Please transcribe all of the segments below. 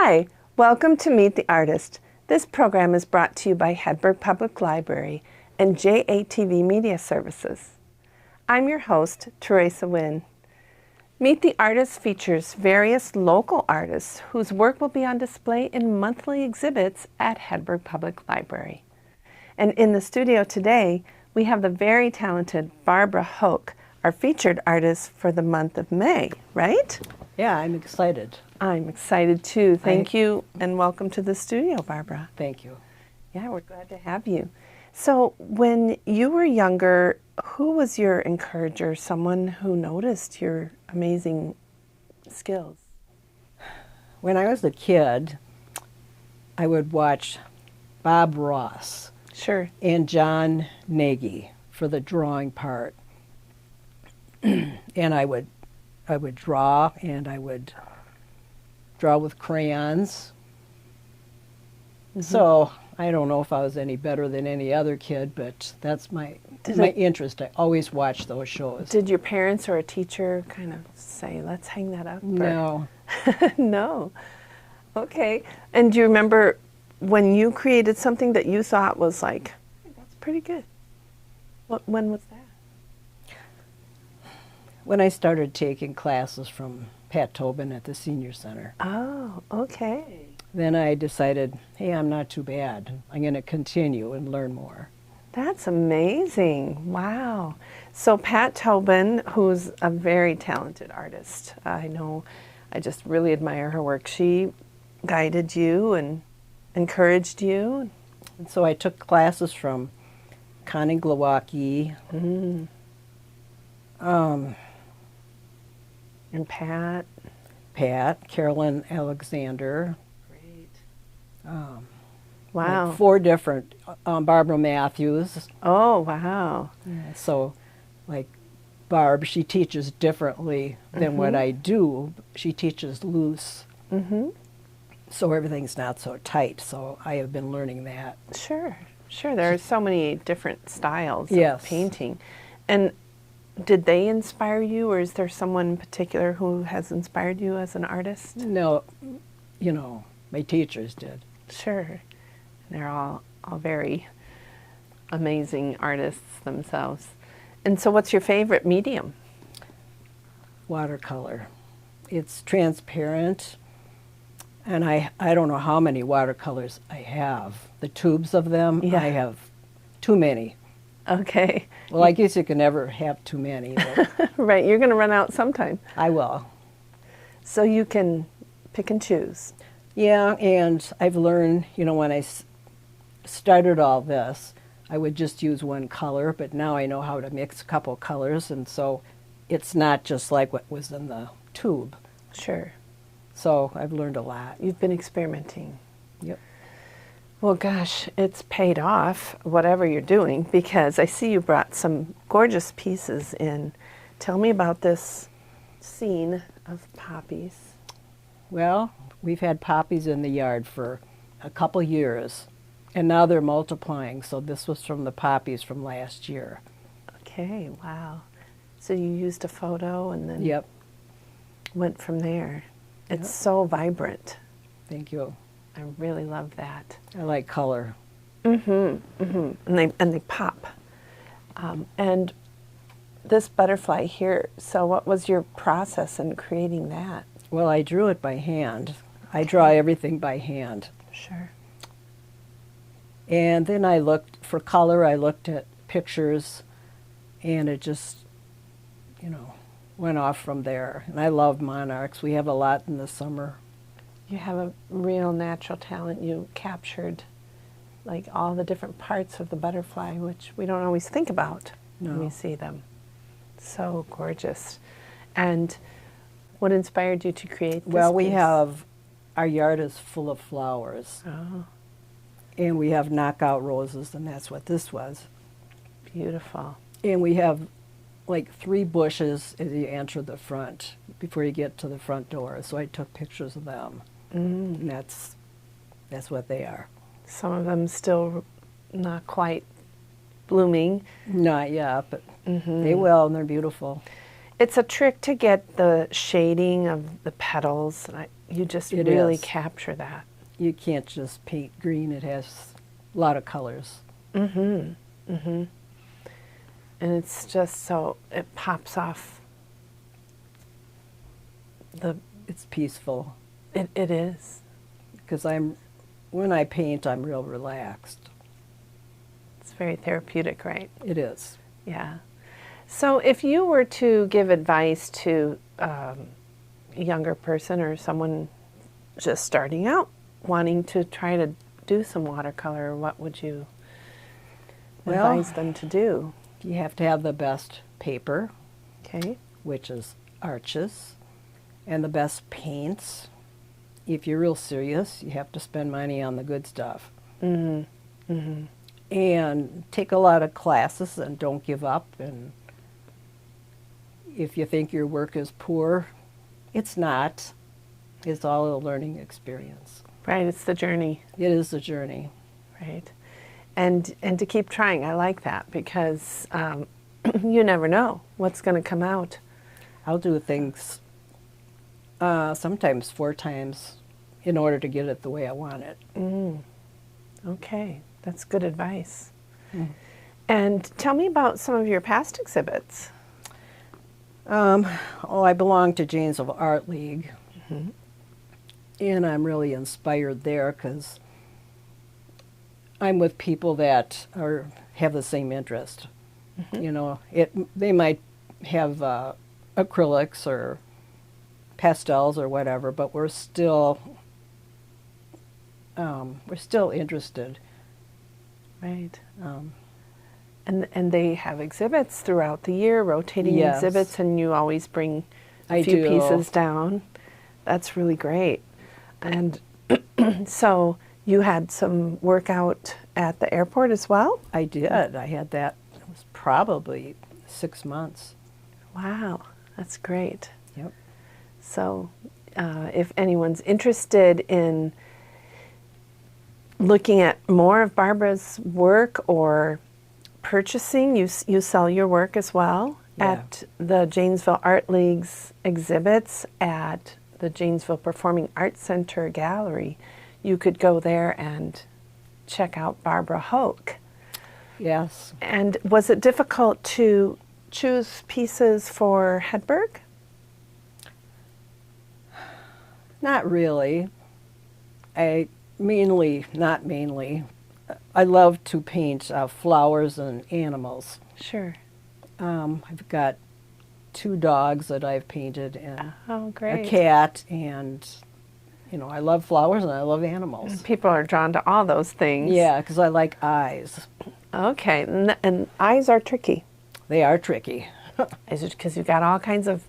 Hi, welcome to Meet the Artist. This program is brought to you by Hedberg Public Library and JATV Media Services. I'm your host, Teresa Nguyen. Meet the Artist features various local artists whose work will be on display in monthly exhibits at Hedberg Public Library. And in the studio today, we have the very talented Barbara Hoch, our featured artist for the month of May, right? Yeah, I'm excited. I'm excited too. Thank you and welcome to the studio, Barbara. Thank you. Yeah, we're glad to have you. So when you were younger, who was your encourager, someone who noticed your amazing skills? When I was a kid, I would watch Bob Ross Sure. and John Nagy for the drawing part. And I would draw, and I would draw with crayons. So I don't know if I was any better than any other kid, but that's my interest. I always watch those shows. Did your parents or a teacher kind of say, let's hang that up? No. No. Okay. And do you remember when you created something that you thought was like, that's pretty good? When was that? When I started taking classes from Pat Tobin at the Senior Center. Oh, okay. Then I decided, hey, I'm not too bad. I'm going to continue and learn more. That's amazing. Wow. So Pat Tobin, who's a very talented artist, I know, I just really admire her work. She guided you and encouraged you. And so I took classes from Connie Glowacki, And Pat. Carolyn Alexander. Great. Wow. Like 4 different, Barbara Matthews. Oh, wow. So, like Barb, she teaches differently than what I do. She teaches loose. So everything's not so tight. So I have been learning that. Sure. Sure. There are so many different styles Yes. of painting. And did they inspire you, or is there someone in particular who has inspired you as an artist? No, you know, my teachers did. Sure. They're all very amazing artists themselves. And so what's your favorite medium? Watercolor. It's transparent, and I don't know how many watercolors I have. The tubes of them, Yeah. I have too many. Okay. Well, I guess you can never have too many, but Right, you're going to run out sometime. I will. So you can pick and choose. Yeah, and I've learned, you know, when I started all this, I would just use one color, but now I know how to mix a couple colors, and so it's not just like what was in the tube. Sure. So I've learned a lot. You've been experimenting. Yep. Well, gosh, it's paid off, whatever you're doing, because I see you brought some gorgeous pieces in. Tell me about this scene of poppies. Well, we've had poppies in the yard for a couple years, and now they're multiplying, so this was from the poppies from last year. Okay, wow. So you used a photo and then Yep. went from there. It's Yep. so vibrant. Thank you. I really love that. I like color. And they pop. And this butterfly here, so what was your process in creating that? Well, I drew it by hand. I draw everything by hand. Sure. And then I looked, for color, I looked at pictures, and it just, you know, went off from there. And I love monarchs. We have a lot in the summer. You have a real natural talent. You captured like all the different parts of the butterfly, which we don't always think about when we see them. So gorgeous. And what inspired you to create this Well, we piece? have, our yard is full of flowers. Oh, And we have knockout roses, and that's what this was. beautiful. And we have like 3 bushes as you enter the front, before you get to the front door. So I took pictures of them. And that's what they are. Some of them still not quite blooming. Not yet, but they will, and they're beautiful. It's a trick to get the shading of the petals. And you just It really is. capture that. You can't just paint green. It has a lot of colors. And it's just so, it pops off the, It's peaceful it is. because when I paint, I'm real relaxed. It's very therapeutic, right? It is. Yeah. So if you were to give advice to a younger person or someone just starting out wanting to try to do some watercolor, what would you advise them to do? You have to have the best paper, Okay. which is Arches, and the best paints. If you're real serious, you have to spend money on the good stuff. And take a lot of classes and don't give up. And if you think your work is poor, it's not. It's all a learning experience. Right, it's the journey, It is a journey. right? And to keep trying. I like that because you never know what's going to come out. I'll do things sometimes 4 times in order to get it the way I want it. Okay, that's good advice. And tell me about some of your past exhibits. I belong to Janesville Art League, and I'm really inspired there because I'm with people that have the same interest. You know, they might have acrylics or pastels or whatever, but we're still interested. Right. And they have exhibits throughout the year, rotating Yes. exhibits, and you always bring a I few do. pieces down. That's really great. And so you had some work out at the airport as well? I did. I had that. It was probably 6 months. Wow, that's great. Yep. So if anyone's interested in looking at more of Barbara's work or purchasing, you sell your work as well at the Janesville Art League's exhibits at the Janesville Performing Arts Center Gallery. You could go there and check out Barbara Hoch. Yes. And was it difficult to choose pieces for Hedberg? Not really. Not mainly. I love to paint flowers and animals. Sure. I've got 2 dogs that I've painted and Oh, great. a cat, and I love flowers and I love animals. People are drawn to all those things. Yeah, because I like eyes. Okay, and eyes are tricky. They are tricky. Is it because you've got all kinds of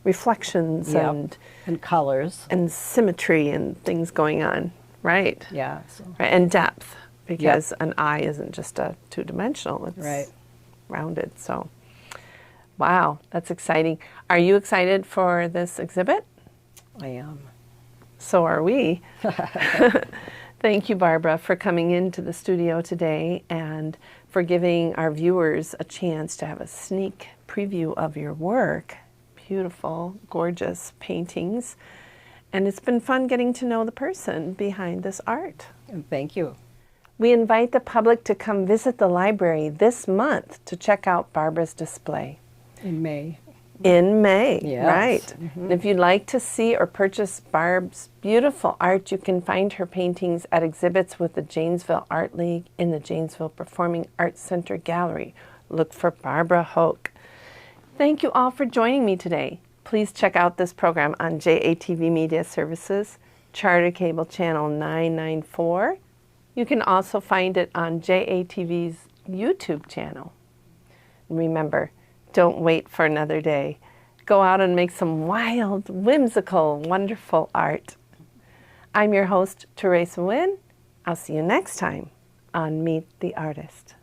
reflections Yep. And colors. and symmetry and things going on, right? Yeah. So. Right, and depth, because an eye isn't just a two-dimensional, it's Right. rounded. So, wow, that's exciting. Are you excited for this exhibit? I am. So are we. Thank you, Barbara, for coming into the studio today and for giving our viewers a chance to have a sneak preview of your work. Beautiful, gorgeous paintings. And it's been fun getting to know the person behind this art. And thank you. We invite the public to come visit the library this month to check out Barbara's display. In May. In May, Yes. right. And if you'd like to see or purchase Barb's beautiful art, you can find her paintings at exhibits with the Janesville Art League in the Janesville Performing Arts Center Gallery. Look for Barbara Hoch. Thank you all for joining me today. Please check out this program on JATV Media Services, Charter Cable Channel 994. You can also find it on JATV's YouTube channel. And remember, don't wait for another day. Go out and make some wild, whimsical, wonderful art. I'm your host, Teresa Nguyen. I'll see you next time on Meet the Artist.